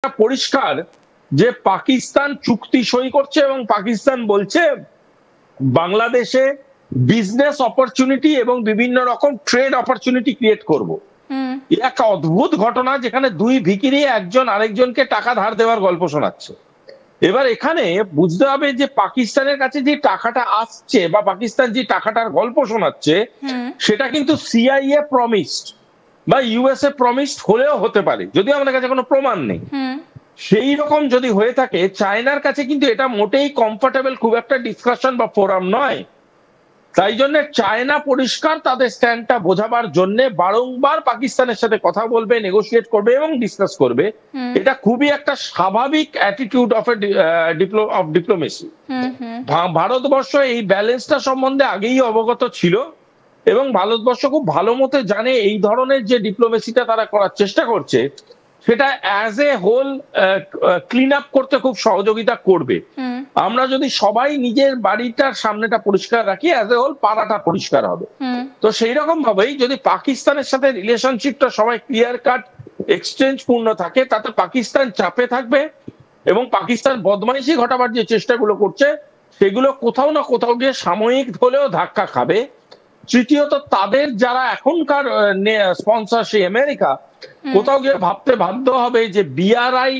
পরিষ্কার যে পাকিস্তান চুক্তি সই করছে এবং পাকিস্তান বলছে বাংলাদেশে বিজনেস অপরচুনিটি এবং বিভিন্ন রকম ট্রেড অপরচুনিটি ক্রিয়েট করব। এক অদ্ভুত ঘটনা যেখানে দুই ভিখিরি একজন আরেকজনকে টাকা ধার দেওয়ার গল্প শোনাচ্ছে। এবার এখানে বুঝতে হবে যে পাকিস্তানের কাছে যে টাকাটা আসছে বা পাকিস্তান যে টাকাটার গল্প শোনাচ্ছে সেটা কিন্তু সিআইএ প্রমিসড বা ইউএসএ প্রমিসড হলেও হতে পারে, যদিও আমাদের কাছে কোনো প্রমাণ নেই। সেই রকম যদি হয়ে থাকে, চায়নার কাছে কিন্তু এটা মোটেই কমফোর্টেবল খুব একটা ডিসকাশন বা ফোরাম নয়। তাই জন্য চায়না পরিষ্কার তাদের স্ট্যান্ডটা বোঝাবার জন্য বারংবার পাকিস্তানের সাথে কথা বলবে, নেগোশিয়েট করবে এবং ডিসকাস করবে। এটা খুবই একটা স্বাভাবিক অ্যাটিটিউড অফ ডিপ্লোমেসি। ভারতবর্ষ এই ব্যালেন্সটা সম্বন্ধে আগেই অবগত ছিল এবং ভারতবর্ষ খুব ভালো মতো জানে এই ধরনের যে ডিপ্লোমেসিটা তারা করার চেষ্টা করছে সেটা as a whole clean up করতে খুব সহযোগিতা করবে। আমরা যদি সবাই নিজের বাড়িটার সামনেটা পরিষ্কার রাখি, অ্যাজ এ হোল পাড়াটা পরিষ্কার হবে। তো সেই রকম ভাবেই যদি পাকিস্তানের সাথে রিলেশনশিপটা সবাই ক্লিয়ার কাট এক্সচেঞ্জ পূর্ণ থাকে, তাতে পাকিস্তান চাপে থাকবে এবং পাকিস্তান বদমাইশি ঘটাবার যে চেষ্টাগুলো করছে সেগুলো কোথাও না কোথাও গিয়ে সাময়িক হলেও ধাক্কা খাবে। তৃতীয়ত, তাদের যারা এখনকার স্পন্সর সেই আমেরিকা কোথাও গিয়ে ভাবতে বাধ্য হবে যে বিআরআই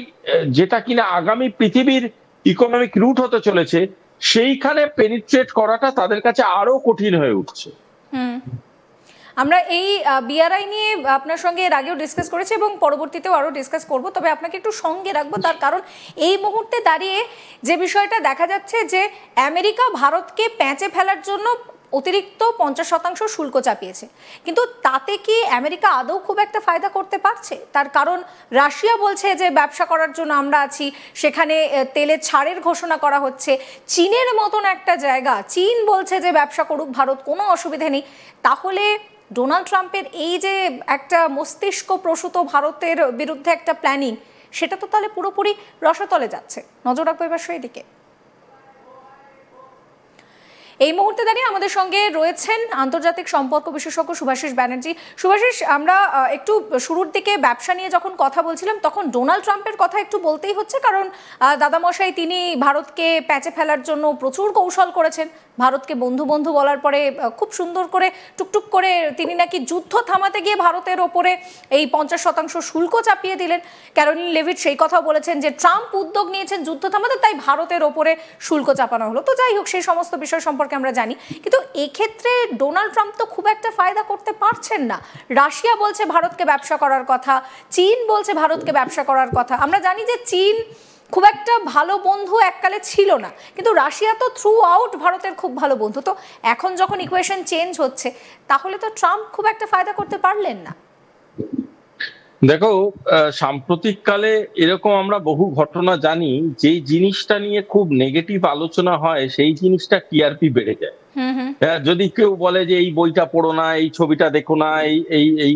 যেটা কিনা আগামী পৃথিবীর ইকোনমিক রুট হতে চলেছে সেইখানে পেনিট্রেট করাটা তাদের কাছে আরো কঠিন হয়ে উঠছে। আমরা এই বিআরআই নিয়ে আপনার সঙ্গে এর আগেও ডিসকাস করেছি এবং পরবর্তীতেও আরো ডিসকাস করব, তবে আপনাকে একটু সঙ্গে রাখবো তার কারণ এই মুহূর্তে দাঁড়িয়ে যে বিষয়টা দেখা যাচ্ছে যে আমেরিকা ভারতকে প্যাঁচে ফেলার জন্য অতিরিক্ত 50% শুল্ক চাপিয়েছে, কিন্তু তাতে কি আমেরিকা আদৌ খুব একটা ফায়দা করতে পারছে? তার কারণ রাশিয়া বলছে যে ব্যবসা করার জন্য আমরা আছি, সেখানে তেলের ছাড়ের ঘোষণা করা হচ্ছে। চীনের মতন একটা জায়গা, চীন বলছে যে ব্যবসা করুক ভারত, কোনো অসুবিধা নেই। তাহলে ডোনাল্ড ট্রাম্পের এই যে একটা মস্তিষ্ক প্রসূত ভারতের বিরুদ্ধে একটা প্ল্যানিং, সেটা তো তাহলে পুরোপুরি রসাতলে যাচ্ছে। নজর রাখবো এবার সেই দিকে। এই মুহূর্তে দাঁড়িয়ে আমাদের সঙ্গে রয়েছেন আন্তর্জাতিক সম্পর্ক বিশেষজ্ঞ শুভাশিস ব্যানার্জি। শুভাশিস, আমরা একটু শুরুর দিকে ব্যবসা নিয়ে যখন কথা বলছিলাম তখন ডোনাল্ড ট্রাম্পের কথা একটু বলতেই হচ্ছে, কারণ দাদামশাই তিনি ভারতকে প্যাঁচে ফেলার জন্য প্রচুর কৌশল করেছেন। ভারতকে বন্ধু বন্ধু বলার পরে খুব সুন্দর করে টুকটুক করে তিনি নাকি যুদ্ধ থামাতে গিয়ে ভারতের ওপরে এই 50% শুল্ক চাপিয়ে দিলেন। ক্যারোলিন লেভিট সেই কথাও বলেছেন যে ট্রাম্প উদ্যোগ নিয়েছেন যুদ্ধ থামাতে, তাই ভারতের ওপরে শুল্ক চাপানো হলো। তো যাই হোক, সেই সমস্ত বিষয় সম্পর্কে আমরা জানি, কিন্তু এক্ষেত্রে ডোনাল্ড ট্রাম্প তো খুব একটা ফায়দা করতে পারছেন না। রাশিয়া বলছে ভারতকে ব্যবসা করার কথা, চীন বলছে ভারতকে ব্যবসা করার কথা। আমরা জানি যে চীন খুব একটা ভালো বন্ধু এককালে ছিল না, কিন্তু রাশিয়া তো থ্রু আউট ভারতের খুব ভালো বন্ধু। তো এখন যখন ইকুয়েশন চেঞ্জ হচ্ছে, তাহলে তো ট্রাম্প খুব একটা ফায়দা করতে পারলেন না। দেখো, সাম্প্রতিককালে এরকম আমরা বহু ঘটনা জানি, যেই জিনিসটা নিয়ে খুব নেগেটিভ আলোচনা হয় সেই জিনিসটা টিআরপি বেড়ে যায়। যদি কেউ বলে যে এই বইটা পড়ো না, এই ছবিটা দেখো না, এই এই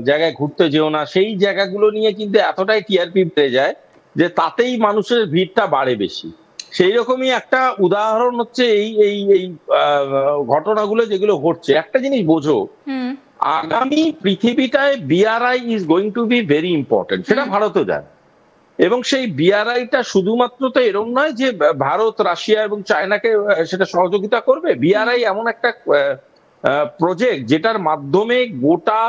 জায়গায় ঘুরতে যেও না, সেই জায়গাগুলো নিয়ে কিন্তু এতটাই টিআরপি বেড়ে যায় যে তাতেই মানুষের ভিড়টা বাড়ে বেশি। সেই রকমই একটা উদাহরণ হচ্ছে এই এই এই ঘটনাগুলো যেগুলো ঘটছে। একটা জিনিস বোঝো, আগামী পৃথিবীটায় BRI is going to be very important, সেটা ভারতও জানে। এবং সেই বিআরআইটা শুধুমাত্র তো এরকম নয় যে ভারত রাশিয়া এবং চায়নাকে সেটা সহযোগিতা করবে। বিআরআই এমন একটা প্রজেক্ট যেটার মাধ্যমে গোটা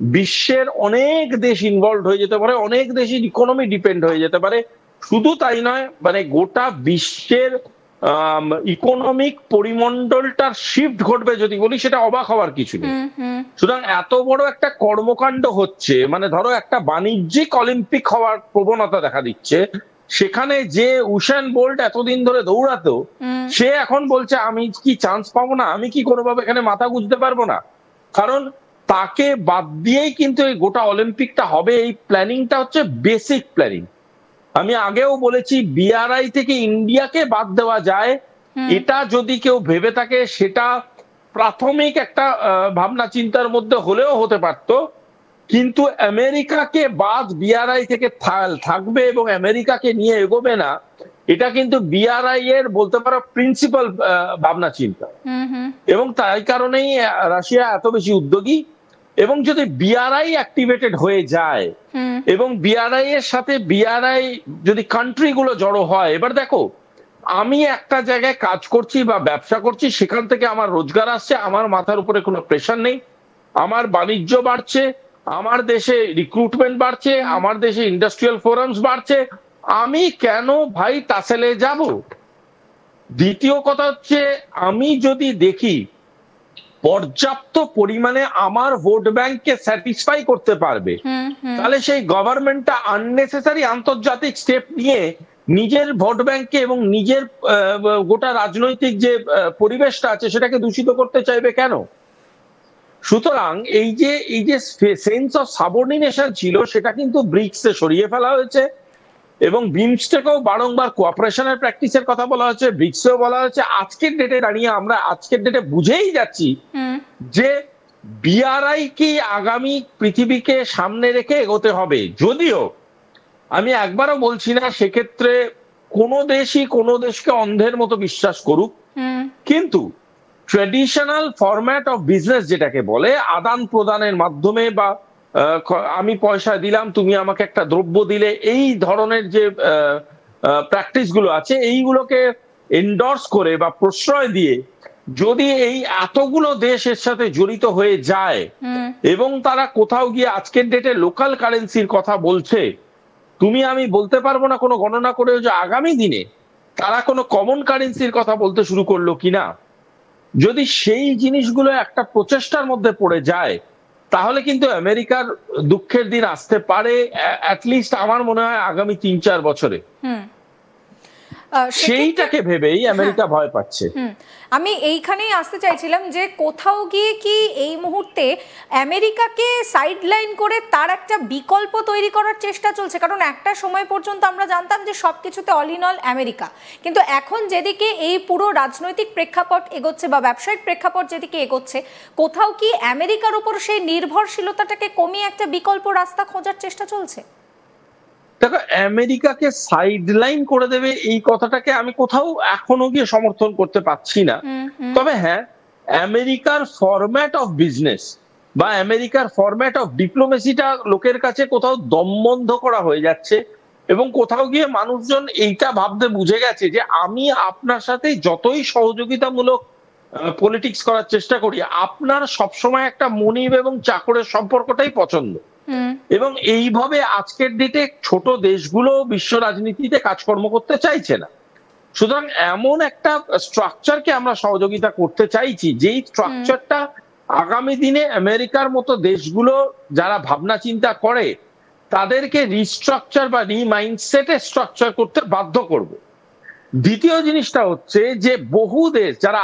বিশ্বের অনেক দেশ ইনভলভ হয়ে যেতে পারে, অনেক দেশের ইকোনমি ডিপেন্ড হয়ে যেতে পারে। শুধু তাই নয়, মানে গোটা বিশ্বের ইকোনমিক পরিমণ্ডলটার শিফট ঘটবে যদি বলি, সেটা অবাক হওয়ার কিছু নেই। সুতরাং এত বড় একটা কর্মকাণ্ড হচ্ছে, মানে ধরো একটা বাণিজ্যিক অলিম্পিক হওয়ার প্রবণতা দেখা দিচ্ছে। সেখানে যে উসেন বোল্ট এতদিন ধরে দৌড়াতো, সে এখন বলছে আমি কি চান্স পাবো না, আমি কি কোনোভাবে এখানে মাথা গুঁজতে পারবো না। কারণ তাকে বাদ দিয়েই কিন্তু এই গোটা অলিম্পিকটা হবে। এই প্ল্যানিংটা হচ্ছে বেসিক প্ল্যানিং। আমি আগেও বলেছি, বিআরআই থেকে ইন্ডিয়াকে বাদ দেওয়া যায়, এটা যদি কেউ ভেবে থাকে সেটা প্রাথমিক একটা ভাবনা চিন্তার মধ্যে হলেও হতে পারত। কিন্তু আমেরিকাকে বাদ বিআরআই থেকে থাকবে এবং আমেরিকাকে নিয়ে এগোবে না, এটা কিন্তু বিআরআই এর বলতে পারো প্রিন্সিপাল ভাবনা চিন্তা। এবং তাই কারণেই রাশিয়া এত বেশি উদ্যোগী। এবং যদি বিআরআই অ্যাক্টিভেটেড হয়ে যায় এবং বিআরআই এর সাথে বিআরআই যদি কান্ট্রি গুলো জড়ো হয়, এবার দেখো আমি একটা জায়গায় কাজ করছি বা ব্যবসা করছি, সেখান থেকে আমার রোজগার আসছে, আমার মাথার উপরে কোনো প্রেশার নেই, আমার বাণিজ্য বাড়ছে, আমার দেশে রিক্রুটমেন্ট বাড়ছে, আমার দেশে ইন্ডাস্ট্রিয়াল ফোরামস বাড়ছে, আমি কেন ভাই টাসেলে যাব? দ্বিতীয় কথা হচ্ছে, আমি যদি দেখি পর্যাপ্ত পরিমাণে আমার ভোট ব্যাংককে স্যাটিসফাই করতে পারবে, তাহলে সেই গভর্নমেন্টটা আননেসেসারি আন্তর্জাতিক স্টেপ নিয়ে নিজের ভোট ব্যাংককে এবং নিজের গোটা রাজনৈতিক যে পরিবেশটা আছে সেটাকে দূষিত করতে চাইবে কেন? সুতরাং এই যে সেন্স অফ সাবঅর্ডিনেশন ছিল, সেটা কিন্তু ব্রিক্সে সরিয়ে ফেলা হয়েছে এবং বিমস্টেকেও বারংবার কোঅপারেশনের প্র্যাকটিসের কথা বলা হচ্ছে, ব্রিক্সেও বলা হচ্ছে। আজকের ডেটে দাঁড়িয়ে আমরা আজকের ডেটে বুঝেই যাচ্ছি যে বিআরআই কি আগামী পৃথিবীকে সামনে রেখে এগোতে হবে। যদিও আমি একবারও বলছি না সেক্ষেত্রে কোনো দেশই কোনো দেশকে অন্ধের মতো বিশ্বাস করুক, কিন্তু ট্রেডিশনাল ফরম্যাট অফ বিজনেস যেটাকে বলে, আদান প্রদানের মাধ্যমে বা আমি পয়সা দিলাম, তুমি আমাকে একটা দ্রব্য দিলে, এই ধরনের যে প্র্যাকটিস গুলো আছে এইগুলোকে এন্ডোর্স করে বা প্রশ্রয় দিয়ে যদি এই এতগুলো দেশ এর সাথে জড়িত হয়ে যায় এবং তারা কোথাও গিয়ে আজকের ডেটে লোকাল কারেন্সির কথা বলছে, তুমি আমি বলতে পারবো না কোনো গণনা করে যে আগামী দিনে তারা কোনো কমন কারেন্সির কথা বলতে শুরু করলো কিনা। যদি সেই জিনিসগুলো একটা প্রচেষ্টার মধ্যে পড়ে যায়, তাহলে কিন্তু আমেরিকার দুঃখের দিন আসতে পারে, অ্যাটলিস্ট আমার মনে হয় আগামী ৩-৪ বছরে। সেইটাকে ভেবেই আমেরিকা ভয় পাচ্ছে। আমি এইখানেই আসতে চাইছিলাম যে কোথাও গিয়ে কি এই মুহূর্তে আমেরিকাকে সাইডলাইন করে তার একটা বিকল্প তৈরি করার চেষ্টা চলছে? কারণ একটা সময় পর্যন্ত আমরা জানতাম যে সবকিছুতে অল ইন অল আমেরিকা, কিন্তু এখন যেদিকে এই পুরো রাজনৈতিক প্রেক্ষাপট এগোচ্ছে বা ব্যবসায়িক প্রেক্ষাপট যেদিকে এগোচ্ছে, কোথাও কি আমেরিকার উপর সেই নির্ভরশীলতাটাকে কমিয়ে একটা বিকল্প রাস্তা খোঁজার চেষ্টা চলছে? দেখো, আমেরিকাকে সাইডলাইন করে দেবে এই কথাটাকে আমি কোথাও এখনো গিয়ে সমর্থন করতে পারছি না। তবে হ্যাঁ, আমেরিকার ফরম্যাট অফ বিজনেস বা আমেরিকার ফরম্যাট অফ ডিপ্লোমেসিটা লোকের কাছে কোথাও দমবন্ধ করা হয়ে যাচ্ছে এবং কোথাও গিয়ে মানুষজন এইটা ভাবতে বুঝে গেছে যে আমি আপনার সাথে যতই সহযোগিতামূলক পলিটিক্স করার চেষ্টা করি, আপনার সবসময় একটা মনিব এবং চাকরের সম্পর্কটাই পছন্দ। এবং এইভাবে আজকের ডেটে ছোট দেশগুলো বিশ্ব রাজনীতিতে কাজকর্ম করতে চাইছে না। সুতরাং এমন একটা স্ট্রাকচারকে আমরা সহযোগিতা করতে চাইছি, যেই স্ট্রাকচারটা আগামী দিনে আমেরিকার মতো দেশগুলো যারা ভাবনা চিন্তা করে তাদেরকে রিস্ট্রাকচার বা রিমাইন্ডসেটে স্ট্রাকচার করতে বাধ্য করবে। দ্বিতীয় জিনিসটা হচ্ছে যে বহু দেশ যারা